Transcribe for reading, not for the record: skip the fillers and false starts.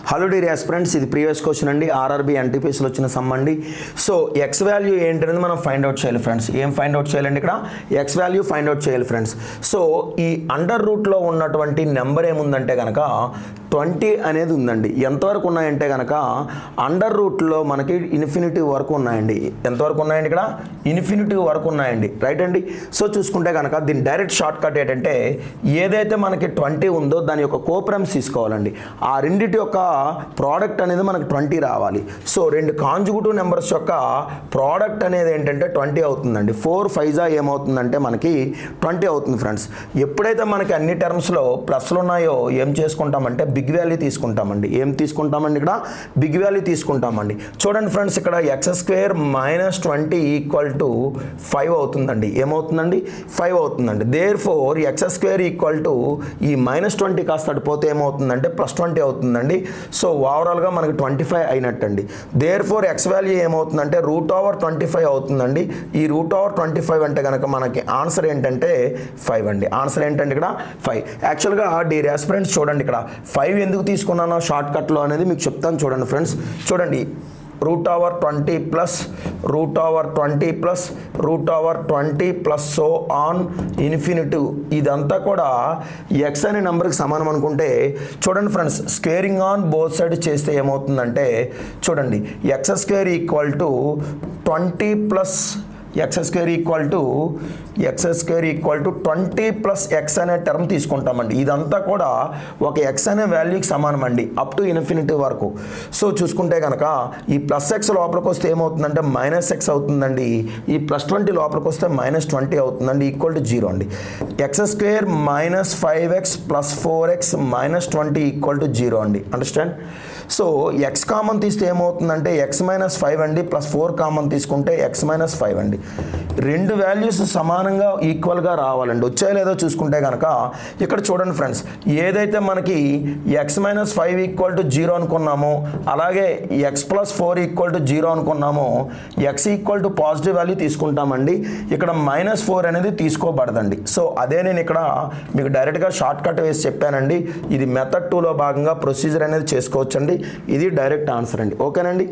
Hello dear aspirants, ఇది previous question అండి. RRB ఎన్టీపీఎస్లో వచ్చిన సమ్ అండి. సో ఎక్స్ వాల్యూ ఏంటనేది మనం ఫైండ్ అవుట్ చేయాలి ఫ్రెండ్స్. ఏం ఫైండ్ అవుట్ చేయాలండి? ఇక్కడ ఎక్స్ వాల్యూ ఫైండ్ అవుట్ చేయాలి ఫ్రెండ్స్. సో ఈ అండర్ రూట్లో ఉన్నటువంటి నెంబర్ ఏముందంటే కనుక 20 అనేది ఉందండి. ఎంతవరకు ఉన్నాయంటే కనుక అండర్ రూట్లో మనకి ఇన్ఫినిటీ వరకు ఉన్నాయండి. ఎంతవరకు ఉన్నాయండి? ఇక్కడ ఇన్ఫినిటీ వరకు ఉన్నాయండి. రైట్ అండి. సో చూసుకుంటే కనుక దీని డైరెక్ట్ షార్ట్ కట్ ఏంటంటే ఏదైతే మనకి 20 ఉందో దాని యొక్క కోప్రమ్స్ తీసుకోవాలండి. ఆ రెండిటి యొక్క ప్రోడక్ట్ అనేది మనకి 20 రావాలి. సో రెండు కాంజుగేటివ్ నెంబర్స్ యొక్క ప్రోడక్ట్ అనేది ఏంటంటే 20 అవుతుందండి. 4 5 ఏమవుతుందంటే మనకి 20 అవుతుంది ఫ్రెండ్స్. ఎప్పుడైతే మనకి అన్ని టర్మ్స్లో ప్లస్లు ఉన్నాయో ఏం చేసుకుంటామంటే బిగ్ వాల్యూ తీసుకుంటామండి. ఏం తీసుకుంటామండి? ఇక్కడ బిగ్ వాల్యూ తీసుకుంటామండి. చూడండి ఫ్రెండ్స్, ఇక్కడ x square minus 20 equal to 5 అవుతుందండి. ఏమవుతుందండి? 5 అవుతుందండి. There four x square equal to ఈ -20 కాస్త అడిపోతే ఏమవుతుందంటే +20 అవుతుందండి. సో ఓవరాల్గా మనకి 25 అయినట్టండి. దేర్ ఫోర్ ఎక్స్ వాల్యూ ఏమవుతుందంటే √25 అవుతుందండి. ఈ √25 అంటే కనుక మనకి ఆన్సర్ ఏంటంటే 5 అండి. ఆన్సర్ ఏంటంటే ఇక్కడ 5. యాక్చువల్గా డియర్ ఆస్పిరెంట్స్ చూడండి, ఇక్కడ 5 ఎందుకు తీసుకున్నానో షార్ట్ కట్లో అనేది మీకు చెప్తాను. చూడండి ఫ్రెండ్స్, చూడండి √20 plus √20 plus √20 plus so on infinitive ఇదంతా కూడా ఎక్స్ అనే నెంబర్కి సమానం అనుకుంటే చూడండి friends, squaring on both side చేస్తే ఏమవుతుందంటే చూడండి X square equal to 20 plus X square equal to 20 plus X అనే టర్మ్ తీసుకుంటామండి. ఇదంతా కూడా ఒక ఎక్స్ అనే వాల్యూకి సమానం అండి, అప్ టు ఇన్ఫినిటీ వరకు. సో చూసుకుంటే కనుక ఈ ప్లస్ ఎక్స్ లోపలికి వస్తే ఏమవుతుందంటే -x అవుతుందండి. ఈ +20 లోపలికి వస్తే -20 అవుతుందండి, ఈక్వల్ టు 0 అండి. X square -5x plus 4x -20 equal to 0 అండి. అండర్స్టాండ్? సో ఎక్స్ కామన్ తీస్తే ఏమవుతుందంటే x - 5 అండి, ప్లస్ 4 కామన్ తీసుకుంటే x - 5 అండి. రెండు వాల్యూస్ సమానంగా ఈక్వల్గా రావాలండి. వచ్చాయో లేదో చూసుకుంటే కనుక ఇక్కడ చూడండి ఫ్రెండ్స్, ఏదైతే మనకి x - 5 ఈక్వల్ టు 0 అనుకున్నామో అలాగే x + 4 ఈక్వల్ టు 0 అనుకున్నామో x equal to positive value తీసుకుంటామండి. ఇక్కడ -4 అనేది తీసుకోబడదండి. సో అదే నేను ఇక్కడ మీకు డైరెక్ట్గా షార్ట్ కట్ వేసి చెప్పానండి. ఇది మెథడ్ 2లో భాగంగా ప్రొసీజర్ అనేది చేసుకోవచ్చండి. ఇది డైరెక్ట్ ఆన్సర్ అండి. ఓకేనండి.